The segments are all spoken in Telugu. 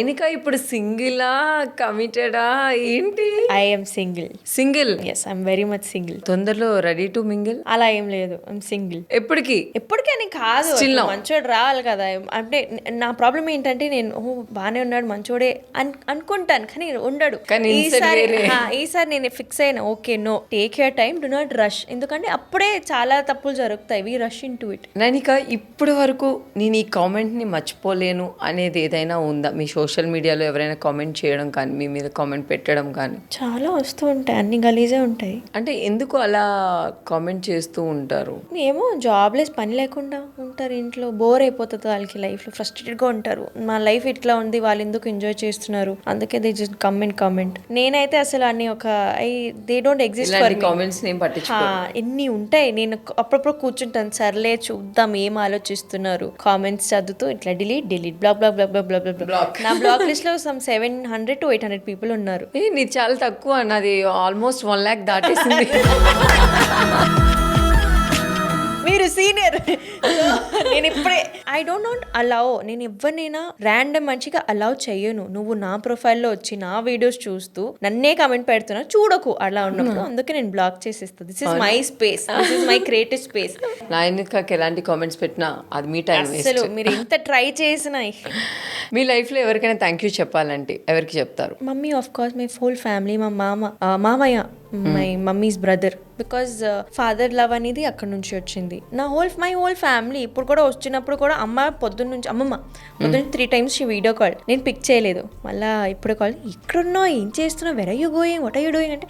ఎనిక ఇప్పుడు సింగిలా కమిటెడా ఏంటి? I'm single. Single? Yes, I'm very much single. తొందరలో రెడీ టు మింగిల్? అలా ఏం లేదు, ఐఎమ్ సింగిల్. ఎప్పటికి? ఎప్పటికని కాదు, మంచోడు రావాలి కదా. అంటే నా ప్రాబ్లం ఏంటంటే నేను బాగానే ఉన్నాడు మంచోడే అనుకుంటాను, కానీ ఉండడు. ఈసారి నేను ఫిక్స్ అయినా, okay no, take your time, do not rush. ఎందుకంటే అప్పుడే చాలా తప్పులు జరుగుతాయి, we rush in to it. Nainika, ఇప్పటి వరకు నేను ఈ కామెంట్ ని మర్చిపోలేను అనేది ఏదైనా ఉందా? మీ సోషల్ మీడియాలో ఎవరైనా కామెంట్ చేయడం కానీ, మీ మీద కామెంట్ పెట్టడం కానీ? చాలా వస్తూ ఉంటాయి, అన్ని గలీజే ఉంటాయి. అంటే ఎందుకు అలా కామెంట్ చేస్తూ ఉంటారు? ఏమో, జాబ్లెస్, పని లేకుండా ఉంటారు ఇంట్లో, బోర్ అయిపోతుంది వాళ్ళకి, లైఫ్లో ఫ్రస్ట్రేటెడ్గా ఉంటారు. మా లైఫ్ ఇట్లా ఉంది, వాళ్ళు ఎందుకు ఎంజాయ్ చేస్తున్నారు, అందుకే దే జస్ట్ కామెంట్. నేనైతే అసలు అన్ని they don't exist for me. Comments నేను పట్టించుకోను. ఎన్ని ఉంటాయి, నేను అప్పుడప్పుడు కూర్చుంటాను, సర్లే చూద్దాం ఏం ఆలోచిస్తున్నారు, కామెంట్స్ చదువుతూ ఇట్లా డిలీట్ బ్లాక్. నా బ్లాక్ లిస్ట్ లో సమ్ 700 to 800 పీపుల్ ఉన్నారు. నీది చాలా తక్కువ, నాది ఆల్మోస్ట్ 1 lakh దాటేసింది. మీరు సీనియర్. నేను ఇప్పుడే ఐ డోంట్ నాట్ అలౌ, నేను ఎవరినైనా ర్యాండమ్ మంచిగా అలౌ చెయ్యను. నువ్వు నా ప్రొఫైల్లో వచ్చి నా వీడియోస్ చూస్తూ నన్నే కామెంట్ పెడుతున్నా, చూడకు అలా ఉన్నప్పుడు. అందుకే నేను బ్లాక్ చేసేస్తాను. This is my space, this is my creative space. నాయనకి ఎలాంటి కామెంట్స్ పెట్టినా అది మీ టైం వేస్ట్. అసలు మీరు ఎంత ట్రై చేసినా. మీ లైఫ్లో ఎవరికైనా థ్యాంక్ యూ చెప్పాలంటే ఎవరికి చెప్తారు? Mummy, of course, my whole family, మా మామయ్య, my mummies brother, because father love అనేది అక్కడ నుంచి వచ్చింది. మై హోల్ ఫ్యామిలీ ఇప్పుడు కూడా వచ్చినప్పుడు కూడా అమ్మమ్మ పొద్దున్న 3 times వీడియో కాల్, నేను పిక్ చేయలేదు, మళ్ళీ ఇప్పుడు కాల్, ఇక్కడున్నావు, ఏం చేస్తున్నావు, where are you going, what are you doing అంటే,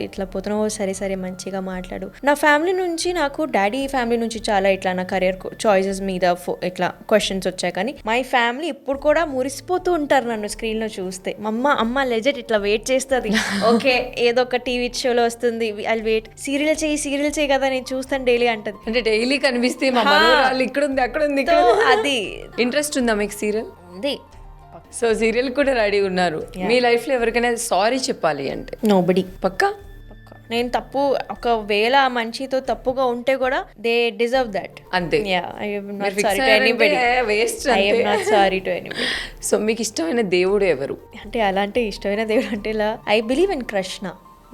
ఇట్లా పోతున్నావు, సరే మంచిగా మాట్లాడు. నా ఫ్యామిలీ నుంచి, నాకు డాడీ ఫ్యామిలీ నుంచి చాలా ఇట్లా నా కెరియర్ చాయిసెస్ మీద ఇట్లా క్వశ్చన్స్ వచ్చాయి, కానీ మై ఫ్యామిలీ ఇప్పుడు కూడా మురిసిపోతూ ఉంటారు నన్ను స్క్రీన్ లో చూస్తే. అమ్మ లెజెట్ ఇట్లా వెయిట్ చేస్తుంది, ఓకే ఏదో ఒక టీవీ షోలో వస్తుంది, ఐల్ వెయిట్, సీరియల్ చేయి కదా, నేను చూస్తాను డైలీ అంటది. అంటే డైలీ కనిపిస్తే మా మనవరాలు ఇక్కడ ఉంది అక్కడ ఉంది. అది ఇంట్రెస్ట్ ఉందా మీకు సీరియల్? ఉంది. సో సీరియల్ కూడా రెడీ ఉన్నారు. మీ లైఫ్ లో ఎవరికైనా సారీ చెప్పాలి అంటే? నోబడీ. పక్కా? నేను తప్పు, ఒకవేళ మనిషితో తప్పుగా ఉంటే కూడా దే డిజర్వ్ దట్. అంతే. సో మీకు ఇష్టమైన దేవుడు ఎవరు? అంటే అలాంటి ఇష్టమైన దేవుడు అంటే ఇలా, ఐ బిలీవ్ ఇన్ కృష్ణ.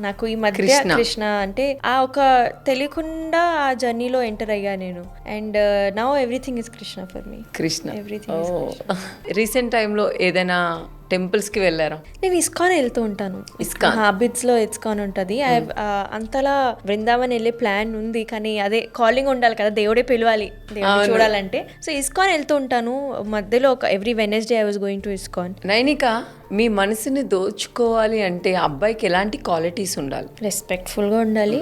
నాకు ఈ మధ్య కృష్ణ అంటే ఒక తెలియకుండా ఆ జర్నీలో ఎంటర్ అయ్యా నేను. And now everything is Krishna for me. Krishna. Everything. Recent టైంలో ఏదైనా టెంపుల్స్ కి వెళ్ళారా? నేను ఇస్కాన్ వెళ్తూ ఉంటాను. హాబిట్స్ లో ఇస్కాన్ ఉంటుంది. అంతలా బృందావన్ వెళ్ళే ప్లాన్ ఉంది, కానీ అదే కాలింగ్ ఉండాలి కదా, దేవుడే పిలవాలి దేవుడు చూడాలంటే. సో ఇస్కాన్ వెళ్తూ ఉంటాను మధ్యలో. Every Wednesday I was going to ISKCON. Nainika, మీ మనసుని దోచుకోవాలి అంటే అబ్బాయికి ఎలాంటి క్వాలిటీస్ ఉండాలి? రెస్పెక్ట్ఫుల్గా ఉండాలి,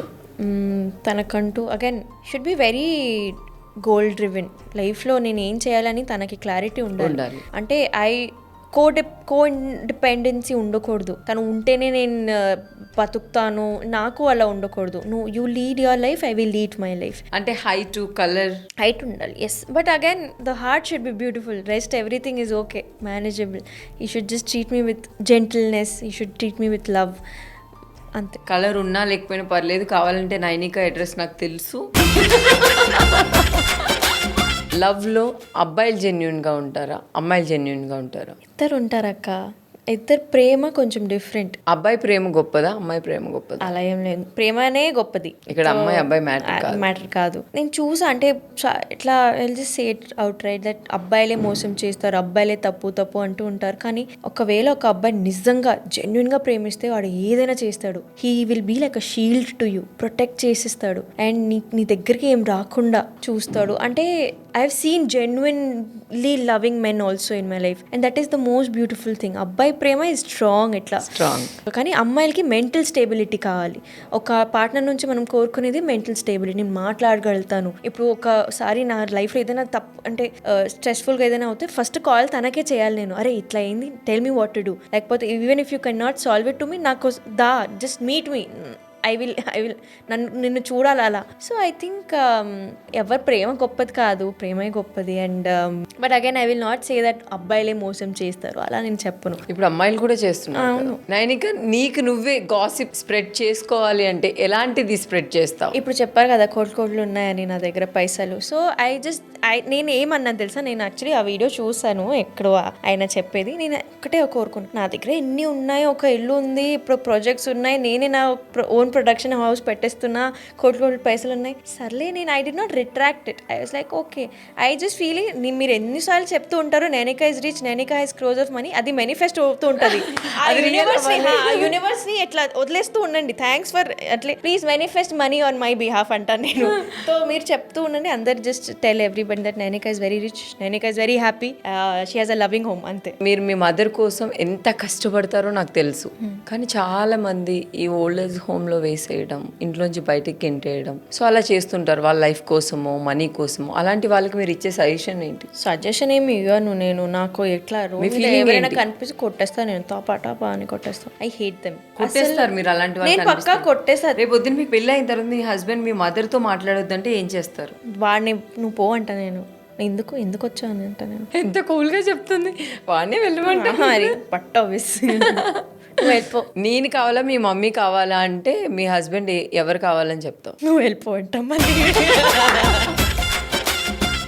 తనకంటూ again should be very goal driven. లైఫ్లో నేను ఏం చేయాలని తనకి క్లారిటీ ఉండాలి. అంటే కో ఇండిపెండెన్సీ ఉండకూడదు. తను ఉంటేనే నేను బతుకుతాను, నాకు అలా ఉండకూడదు. You lead your life, I will lead my life. అంటే హైట్ ఉండాలి, yes. But again the heart should be beautiful. Rest everything is okay, manageable. You should just treat me with gentleness, you should treat me with love, అంతే. కలర్ ఉన్నా లేకపోయినా పర్లేదు, కావాలంటే నైనిక అడ్రస్ నాకు తెలుసు. లవ్ లో అబ్బాయిలు జెన్యూన్ గా ఉంటారా, అమ్మాయిలు జెన్యూన్ గా ఉంటారా? ఇద్దరు ఉంటారక్క. ఇద్దరు ప్రేమ కొంచెం డిఫరెంట్. అబ్బాయి ప్రేమ గొప్పదా, అమ్మాయి ప్రేమ గొప్పదా? అలా ఏం లేదు, ప్రేమనే గొప్పది. ఇక్కడ అమ్మాయి అబ్బాయి మ్యాటర్ కాదు. నేను చూసా, అంటే ఇట్లా say it out right that అబ్బాయిలే మోసం చేస్తారు, అబ్బాయిలే తప్పు అంటూ ఉంటారు. కానీ ఒకవేళ ఒక అబ్బాయి నిజంగా జెన్యున్ గా ప్రేమిస్తే వాడు ఏదైనా చేస్తాడు. He will be like a shield to you, protect చేసిస్తాడు, అండ్ నీ దగ్గరికి ఏం రాకుండా చూస్తాడు. అంటే I have seen genuinely loving men also in my life, and that is the most beautiful thing. అబ్బాయి ప్రేమ is strong ఇట్లా. కానీ అమ్మాయిలకి మెంటల్ స్టేబిలిటీ కావాలి. ఒక పార్ట్నర్ నుంచి మనం కోరుకునేది మెంటల్ స్టేబిలిటీ. నేను మాట్లాడగలుగుతాను. ఇప్పుడు ఒకసారి నా లైఫ్లో ఏదైనా తప్పు అంటే స్ట్రెస్ఫుల్గా ఏదైనా అవుతే ఫస్ట్ కాల్ తనకే చేయాలి నేను. అరే ఇట్లా అయింది, tell me what to do. లేకపోతే even if you can not solve it to me, నాకు just meet me, I will నిన్ను చూడాలి అలా. సో ఐ థింక్ ఎవరి ప్రేమ గొప్పది కాదు, ప్రేమే గొప్పది. And but again I will not say that అబ్బాయిలే మోసం చేస్తారు, అలా నేను చెప్పను. ఇప్పుడు అమ్మాయిలు కూడా చేస్తున్నారు. నైనిక, నీకు నువ్వే గాసిప్ స్ప్రెడ్ చేసుకోవాలి అంటే ఎలాంటిది స్ప్రెడ్ చేస్తావు? ఇప్పుడు చెప్పారు కదా కోట్లు ఉన్నాయని నా దగ్గర పైసలు. సో నేను ఏమన్నాను తెలుసా, నేను యాక్చువల్లీ ఆ వీడియో చూసాను ఎక్కడో ఆయన చెప్పేది. నేను ఒకటే కోరుకున్నాను, నా దగ్గర ఎన్ని ఉన్నాయి, ఒక ఇల్లు ఉంది, ఇప్పుడు ప్రాజెక్ట్స్ ఉన్నాయి, నేనే నా ఓన్ ప్రొడక్షన్ హౌస్ పెట్టేస్తున్నా, కోట్లు పైసలు ఉన్నాయి. సర్లే, నేను I did not retract it. I was like okay, I just feel మీరు ఎన్నిసార్లు చెప్తూ ఉంటారు Nainika is rich, Nainika is close of money, అది మేనిఫెస్ట్ అవుతూ ఉంటుంది. ఆ యూనివర్స్ ని ఎట్లా వదిలేస్తూ ఉండండి. థ్యాంక్స్ ఫర్ అట్లే please manifest money on my behalf అంటాను నేను. సో మీరు చెప్తూ ఉండండి, అందరు just tell everybody that Nainika is very rich, Nainika is very happy, she has a loving home, అంతే. మీరు మీ మదర్ కోసం ఎంత కష్టపడతారో నాకు తెలుసు, కానీ చాలా మంది ఈ ఓల్డ్ ఏజ్ హోమ్లో వేసేయడం, ఇంట్లోంచి బయటికి గెంటేయడం, సో అలా చేస్తుంటారు వాళ్ళ లైఫ్ కోసమో మనీ కోసమో. అలాంటి వాళ్ళకి మీరు ఇచ్చే సజెషన్ ఏంటి? సజెషన్ ఏమి ఇవ్వను నేను. నాకు ఎట్లా feeling ఎవరైనా ఏంటి? కనిపిస్తే కొట్టేస్తాను నేను, టాపా అని కొట్టేస్తాను. I hate them. కొట్టేస్తారు మీరు అలాంటి వాళ్ళు నేను పక్కా కొట్టేస్తాను. రేపు పొద్దున్న మీకు పెళ్ళి అయిన తర్వాత మీ హస్బెండ్ మీ మదర్తో మాట్లాడొద్దంటే ఏం చేస్తారు? వాడిని నువ్వు పో అంట నేను. ఎందుకు వచ్చా అని అంట నేను. ఎంత కూల్గా చెప్తుంది, వాడిని వెళ్ళమంటా. మరి పట్ట నువ్వు వెళ్ళిపో, నేను కావాలా మీ మమ్మీ కావాలా అంటే మీ హస్బెండ్ ఎవరు కావాలని చెప్తావు? నువ్వు వెళ్ళిపో అంట మళ్ళీ.